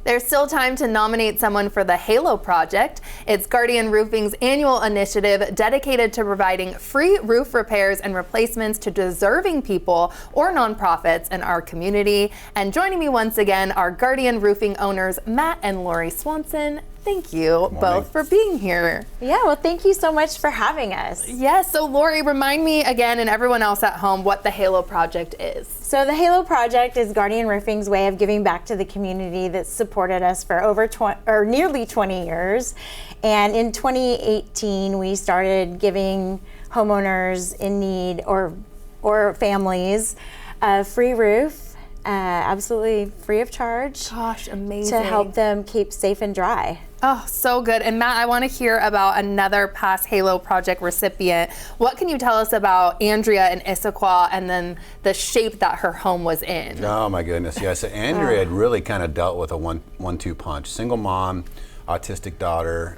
There's still time to nominate someone for the Halo Project. It's Guardian Roofing's annual initiative dedicated to providing free roof repairs and replacements to deserving people or nonprofits in our community. And joining me once again are Guardian Roofing owners Matt and Lori Swanson. Thank you both for being here. Yeah, well, thank you so much for having us. Yes, so Lori, remind me again and everyone else at home what the Halo Project is. So the Halo Project is Guardian Roofing's way of giving back to the community that's supported us for nearly 20 years. And in 2018, we started giving homeowners in need or families a free roof. Absolutely free of charge. Gosh, amazing. To help them keep safe and dry. Oh, so good. And Matt, I want to hear about another past Halo Project recipient. What can you tell us about Andrea in Issaquah and then the shape that her home was in? Oh my goodness, yes. So Andrea had really kind of dealt with a one-two punch. Single mom, autistic daughter.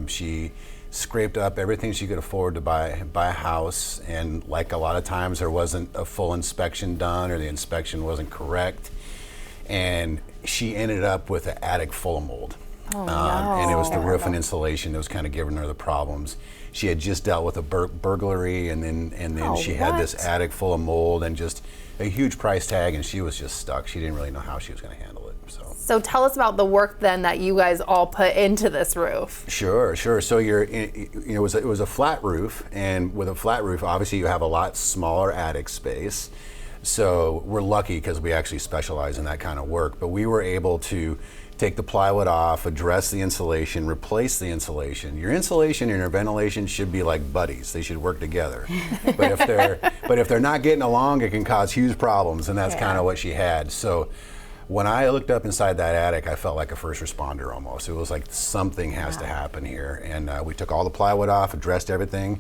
She scraped up everything she could afford to buy a house, and like a lot of times there wasn't a full inspection done or the inspection wasn't correct, and she ended up with an attic full of mold. No. And it was the roof and insulation that was kind of giving her the problems. She had just dealt with a burglary, and then she had this attic full of mold and just a huge price tag, and she was just stuck. She didn't really know how she was going to handle it. So tell us about the work then that you guys all put into this roof. Sure. So it was a flat roof, and with a flat roof, obviously you have a lot smaller attic space. So we're lucky because we actually specialize in that kind of work. But we were able to take the plywood off, address the insulation, replace the insulation. Your insulation and your ventilation should be like buddies. They should work together. But if they're not getting along, it can cause huge problems, and that's kind of what she had. So when I looked up inside that attic, I felt like a first responder almost. It was like something has to happen here. And we took all the plywood off, addressed everything,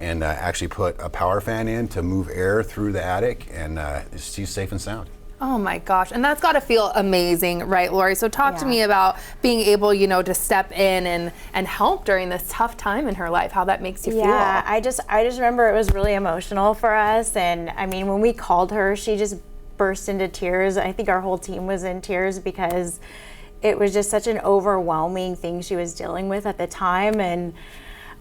and actually put a power fan in to move air through the attic, and she's safe and sound. Oh my gosh, and that's got to feel amazing, right, Lori? So talk to me about being able, to step in and help during this tough time in her life, how that makes you feel. Yeah, I just remember it was really emotional for us, and I mean, when we called her, she just burst into tears. I think our whole team was in tears because it was just such an overwhelming thing she was dealing with at the time. And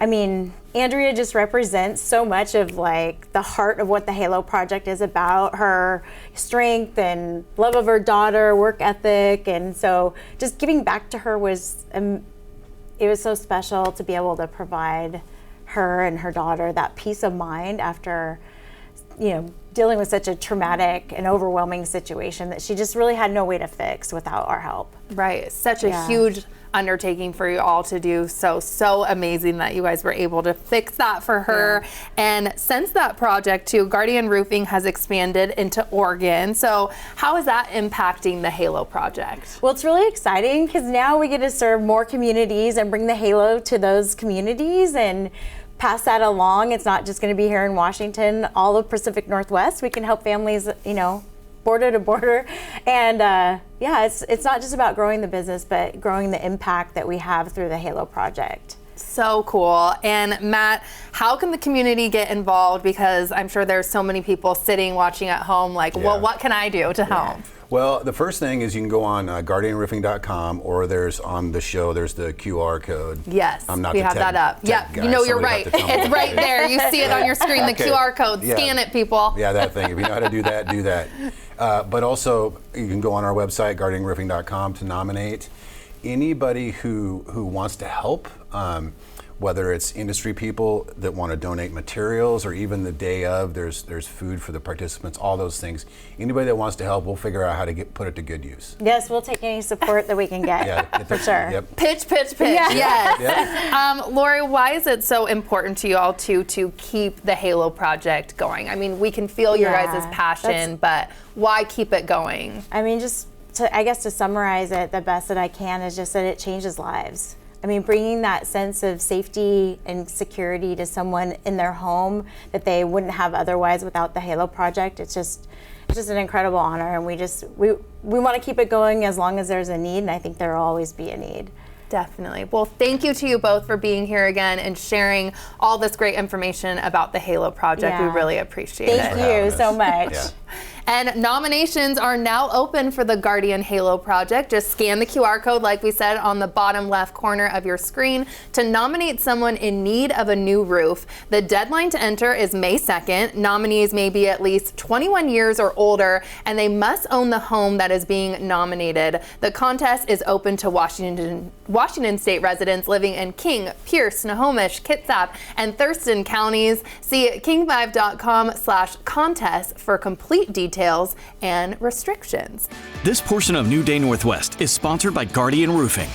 I mean, Andrea just represents so much of like the heart of what the Halo Project is about, her strength and love of her daughter, work ethic. And so just giving back to her was, it was so special to be able to provide her and her daughter that peace of mind after, dealing with such a traumatic and overwhelming situation that she just really had no way to fix without our help. Right, such a huge undertaking for you all to do. So amazing that you guys were able to fix that for her. Yeah. And since that project too, Guardian Roofing has expanded into Oregon. So how is that impacting the Halo Project? Well, it's really exciting because now we get to serve more communities and bring the Halo to those communities and pass that along. It's not just going to be here in Washington, all of Pacific Northwest. We can help families, border to border. And it's not just about growing the business, but growing the impact that we have through the Halo Project. So cool. And Matt, how can the community get involved? Because I'm sure there's so many people sitting, watching at home like, well, what can I do to help? Well, the first thing is you can go on guardianroofing.com, or there's on the show, there's the QR code. Yes, I'm not we have that up. Yeah, you're right. It's right there. You see it on your screen, the QR code. Scan it, people. Yeah, that thing. If you know how to do that, do that. But also, you can go on our website, guardianroofing.com, to nominate anybody who wants to help. Whether it's industry people that want to donate materials, or even the day of, there's food for the participants, all those things. Anybody that wants to help, we'll figure out how to put it to good use. Yes, we'll take any support that we can get, for sure. Yep. Pitch. Yeah. Yes. Yep. Lori, why is it so important to you all to keep the Halo Project going? I mean, we can feel your guys' passion, but why keep it going? I mean, to summarize it the best that I can is just that it changes lives. I mean, bringing that sense of safety and security to someone in their home that they wouldn't have otherwise without the Halo Project, it's just an incredible honor, and we want to keep it going as long as there's a need, and I think there will always be a need. Definitely. Well, thank you to you both for being here again and sharing all this great information about the Halo Project. We really appreciate it. Thank you so much. And nominations are now open for the Guardian Halo project. Just scan the QR code, like we said, on the bottom left corner of your screen to nominate someone in need of a new roof. The deadline to enter is May 2nd. Nominees may be at least 21 years or older, and they must own the home that is being nominated. The contest is open to Washington State residents living in King, Pierce, Snohomish, Kitsap, and Thurston counties. See king5.com/contest for complete details and restrictions. This portion of New Day Northwest is sponsored by Guardian Roofing.